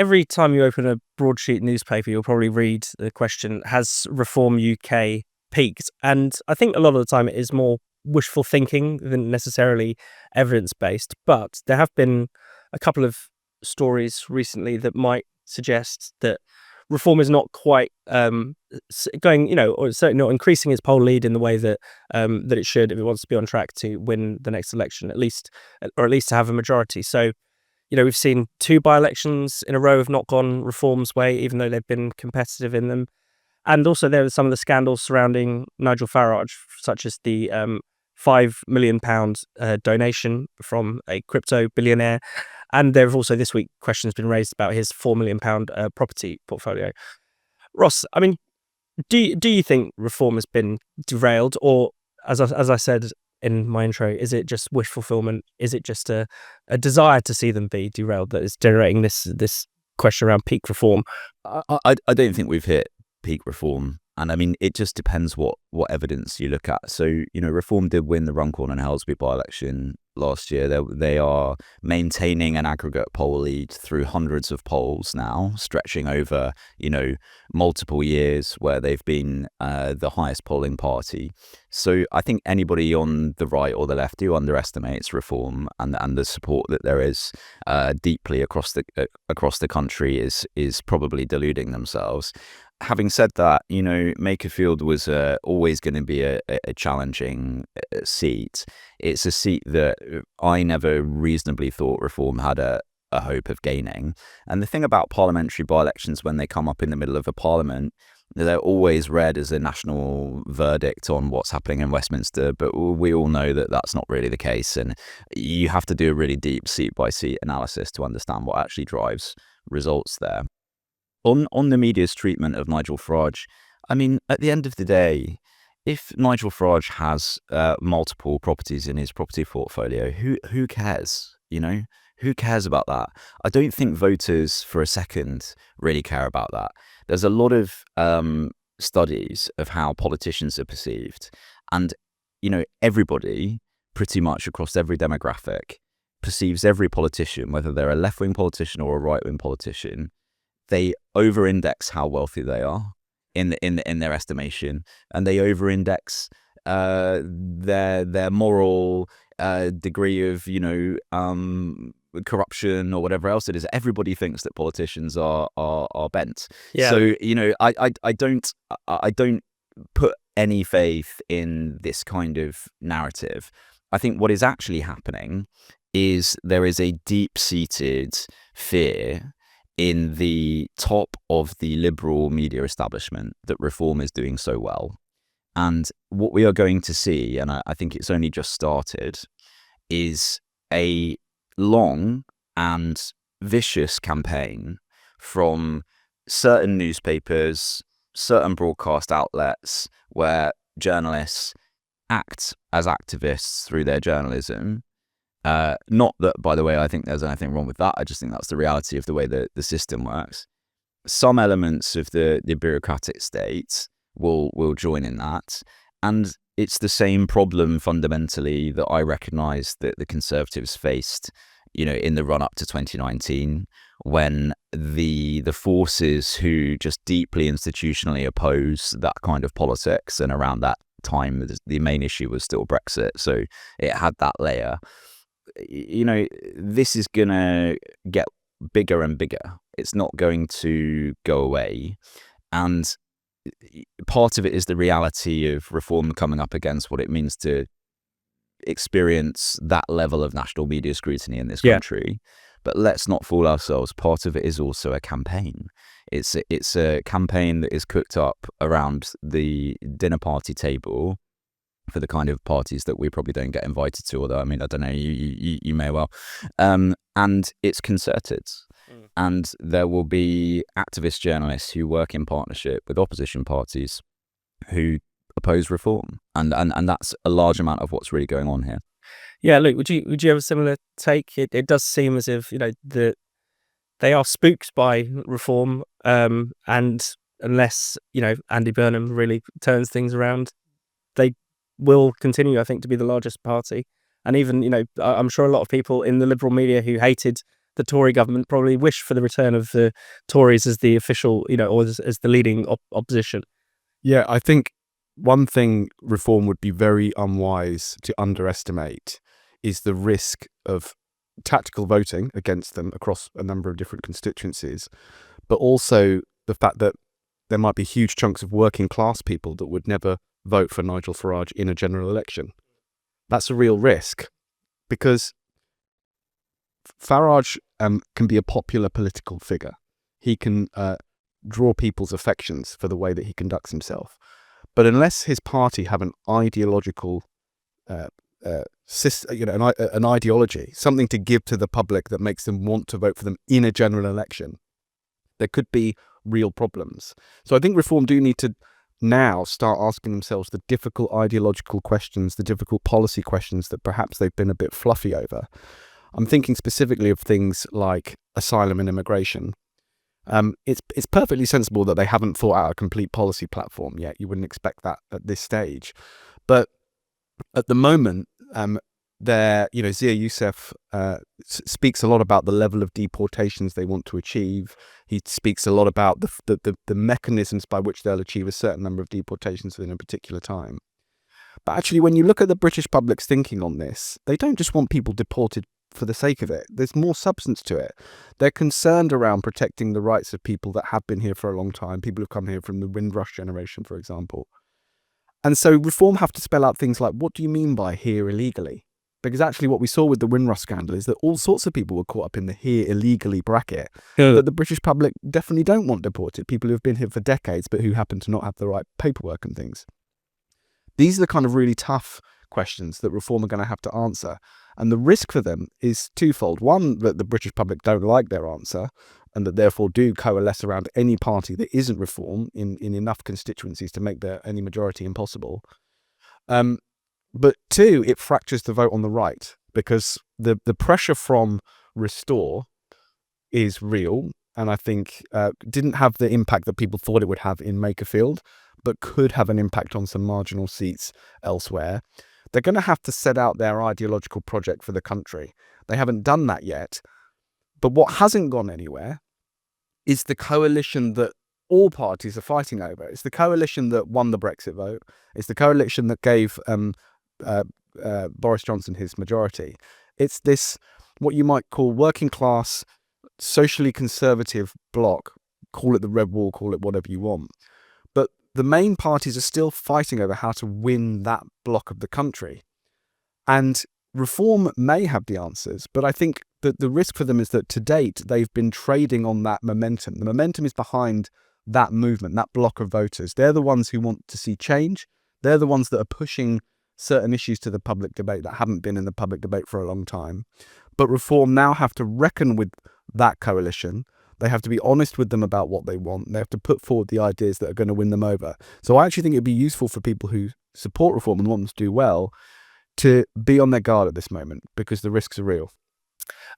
every time you open a broadsheet newspaper, you'll probably read the question, has Reform UK peaked? And I think a lot of the time it is more wishful thinking than necessarily evidence-based. But there have been a couple of stories recently that might suggest that Reform is not quite going, or certainly not increasing its poll lead in the way that that it should if it wants to be on track to win the next election, at least to have a majority. So, we've seen 2 by-elections in a row have not gone Reform's way, even though they've been competitive in them. And also there were some of the scandals surrounding Nigel Farage, such as the £5 million donation from a crypto billionaire. And there have also this week questions been raised about his £4 million property portfolio. Ross, I mean, do you think Reform has been derailed, or as I said in my intro, is it just wish fulfillment? Is it just a desire to see them be derailed that is generating this question around peak Reform? I don't think we've hit peak Reform. And I mean, it just depends what evidence you look at. So, Reform did win the Runcorn and Helsby by-election last year. They are maintaining an aggregate poll lead through hundreds of polls now, stretching over, multiple years where they've been the highest polling party. So I think anybody on the right or the left who underestimates Reform and the support that there is deeply across the country is probably deluding themselves. Having said that, Makerfield was always going to be a challenging seat. It's a seat that I never reasonably thought Reform had a hope of gaining. And the thing about parliamentary by-elections, when they come up in the middle of a parliament, they're always read as a national verdict on what's happening in Westminster, but we all know that that's not really the case. And you have to do a really deep seat-by-seat analysis to understand what actually drives results there. On the media's treatment of Nigel Farage, I mean, at the end of the day, if Nigel Farage has multiple properties in his property portfolio, who cares? Who cares about that? I don't think voters for a second really care about that. There's a lot of studies of how politicians are perceived, and everybody, pretty much across every demographic, perceives every politician, whether they're a left-wing politician or a right-wing politician. They over-index how wealthy they are in their estimation, and they over-index their moral degree of corruption or whatever else it is. Everybody thinks that politicians are bent. Yeah. So I don't put any faith in this kind of narrative. I think what is actually happening is there is a deep-seated fear in the top of the liberal media establishment that Reform is doing so well. And what we are going to see, and I think it's only just started, is a long and vicious campaign from certain newspapers, certain broadcast outlets, where journalists act as activists through their journalism. Not that, by the way, I think there's anything wrong with that. I just think that's the reality of the way that the system works. Some elements of the bureaucratic state will join in that. And it's the same problem fundamentally that I recognise that the Conservatives faced, in the run-up to 2019, when the forces who just deeply institutionally oppose that kind of politics, and around that time, the main issue was still Brexit. So it had that layer. This is going to get bigger and bigger. It's not going to go away. And part of it is the reality of Reform coming up against what it means to experience that level of national media scrutiny in this country. But let's not fool ourselves. Part of it is also a campaign. It's a campaign that is cooked up around the dinner party table for the kind of parties that we probably don't get invited to, although, I mean, I don't know, you may well. And it's concerted. And there will be activist journalists who work in partnership with opposition parties who oppose Reform. And that's a large amount of what's really going on here. Yeah, Luke, would you have a similar take? It does seem as if, they are spooked by Reform, and unless, Andy Burnham really turns things around, they will continue, I think, to be the largest party. And even, I'm sure a lot of people in the liberal media who hated the Tory government probably wish for the return of the Tories as the official, or as the leading opposition. Yeah, I think one thing Reform would be very unwise to underestimate is the risk of tactical voting against them across a number of different constituencies, but also the fact that there might be huge chunks of working class people that would never vote for Nigel Farage in a general election. That's a real risk, because Farage can be a popular political figure. He can draw people's affections for the way that he conducts himself. But unless his party have an ideological an ideology, something to give to the public that makes them want to vote for them in a general election, there could be real problems. So I think Reform do need to now start asking themselves the difficult ideological questions, the difficult policy questions that perhaps they've been a bit fluffy over. I'm thinking specifically of things like asylum and immigration. It's perfectly sensible that they haven't thought out a complete policy platform yet. You wouldn't expect that at this stage. But at the moment, Zia Youssef speaks a lot about the level of deportations they want to achieve. He speaks a lot about the mechanisms by which they'll achieve a certain number of deportations within a particular time. But actually, when you look at the British public's thinking on this, they don't just want people deported for the sake of it. There's more substance to it. They're concerned around protecting the rights of people that have been here for a long time, people who've come here from the Windrush generation, for example. And so Reform have to spell out things like, what do you mean by here illegally? Because actually what we saw with the Windrush scandal is that all sorts of people were caught up in the here illegally bracket that the British public definitely don't want deported, people who have been here for decades but who happen to not have the right paperwork and things. These are the kind of really tough questions that Reform are going to have to answer. And the risk for them is twofold. One, that the British public don't like their answer and that therefore do coalesce around any party that isn't Reform in enough constituencies to make any majority impossible. But two, it fractures the vote on the right, because the pressure from Restore is real, and I think didn't have the impact that people thought it would have in Makerfield, but could have an impact on some marginal seats elsewhere. They're going to have to set out their ideological project for the country. They haven't done that yet. But what hasn't gone anywhere is the coalition that all parties are fighting over. It's the coalition that won the Brexit vote. It's the coalition that gave Boris Johnson his majority. It's this, what you might call working class, socially conservative bloc. Call it the Red Wall, call it whatever you want. But the main parties are still fighting over how to win that block of the country. And Reform may have the answers, but I think that the risk for them is that to date, they've been trading on that momentum. The momentum is behind that movement, that block of voters. They're the ones who want to see change. They're the ones that are pushing certain issues to the public debate that haven't been in the public debate for a long time. But Reform now have to reckon with that coalition. They have to be honest with them about what they want. They have to put forward the ideas that are going to win them over. So I actually think it'd be useful for people who support Reform and want them to do well to be on their guard at this moment, because the risks are real.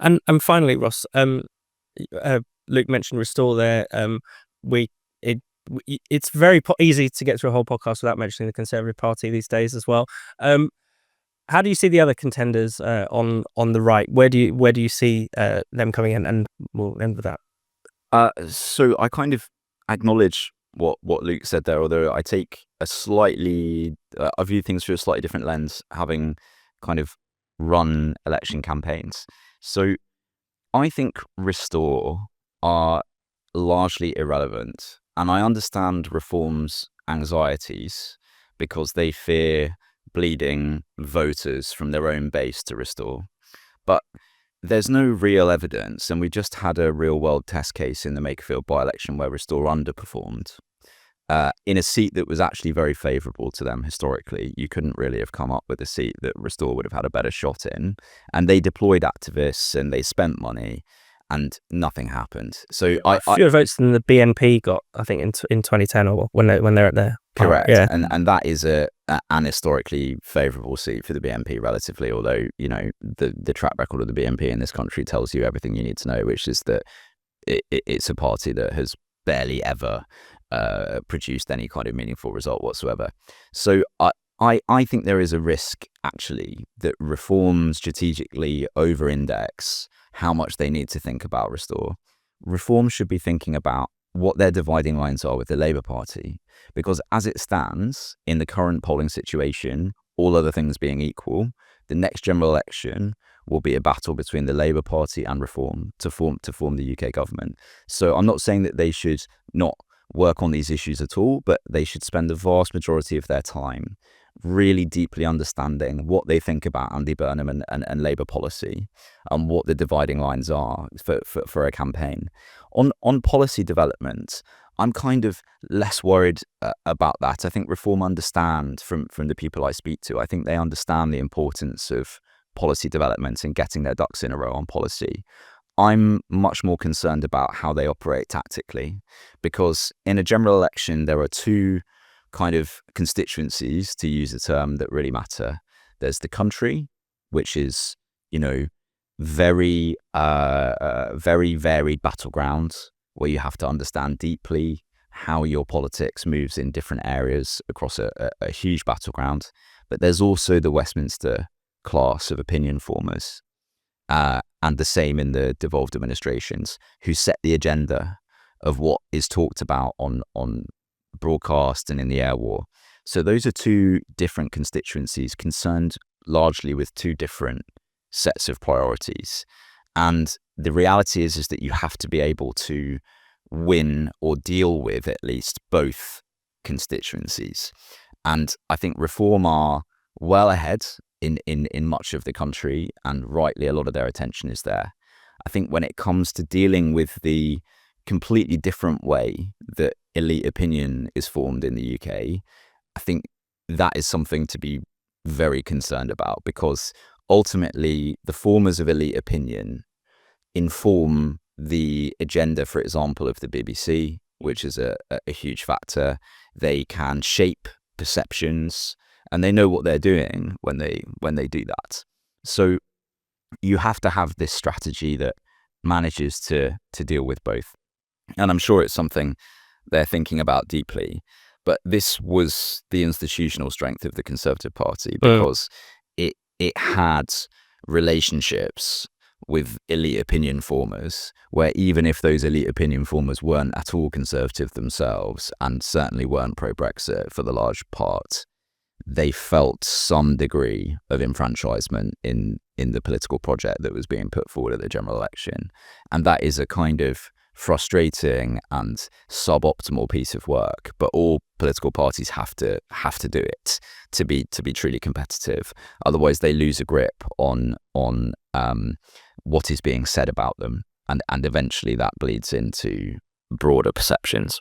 And finally, Ross, Luke mentioned Restore there. It's very easy to get through a whole podcast without mentioning the Conservative Party these days as well. How do you see the other contenders on the right? Where do you see them coming in? And we'll end with that. So I kind of acknowledge what Luke said there, although I take a slightly, I view things through a slightly different lens, having kind of run election campaigns. So I think Restore are largely irrelevant, and I understand Reform's anxieties because they fear bleeding voters from their own base to Restore. But there's no real evidence, and we just had a real-world test case in the Makerfield by-election where Restore underperformed in a seat that was actually very favourable to them historically. You couldn't really have come up with a seat that Restore would have had a better shot in. And they deployed activists and they spent money, and nothing happened. So fewer votes than the BNP got, I think, in 2010 or when they're at their correct. Yeah. And that is an historically favourable seat for the BNP relatively, although, you know, the track record of the BNP in this country tells you everything you need to know, which is that it's a party that has barely ever produced any kind of meaningful result whatsoever. So I think there is a risk, actually, that Reform strategically over-index how much they need to think about Restore. Reform should be thinking about what their dividing lines are with the Labour Party, because as it stands in the current polling situation, all other things being equal, the next general election will be a battle between the Labour Party and Reform to form the UK government. So I'm not saying that they should not work on these issues at all, but they should spend the vast majority of their time really deeply understanding what they think about Andy Burnham and Labour policy and what the dividing lines are for a campaign. On policy development, I'm kind of less worried about that. I think Reform understand from the people I speak to, I think they understand the importance of policy development and getting their ducks in a row on policy. I'm much more concerned about how they operate tactically, because in a general election, there are two kind of constituencies, to use a term, that really matter. There's the country, which is, very varied battleground, where you have to understand deeply how your politics moves in different areas across a huge battleground. But there's also the Westminster class of opinion formers, and the same in the devolved administrations, who set the agenda of what is talked about on broadcast and in the air war. So those are two different constituencies concerned largely with two different sets of priorities. And the reality is that you have to be able to win or deal with at least both constituencies. And I think Reform are well ahead in much of the country, and rightly a lot of their attention is there. I think when it comes to dealing with the completely different way that elite opinion is formed in the UK, I think that is something to be very concerned about, because ultimately the formers of elite opinion inform the agenda, for example, of the BBC, which is a huge factor. They can shape perceptions, and they know what they're doing when they do that. So you have to have this strategy that manages to deal with both. And I'm sure it's something they're thinking about deeply. But this was the institutional strength of the Conservative Party, because it had relationships with elite opinion formers, where even if those elite opinion formers weren't at all conservative themselves, and certainly weren't pro-Brexit for the large part, they felt some degree of enfranchisement in the political project that was being put forward at the general election. And that is a kind of frustrating and suboptimal piece of work, but all political parties have to do it to be truly competitive. Otherwise, they lose a grip on what is being said about them, and eventually that bleeds into broader perceptions.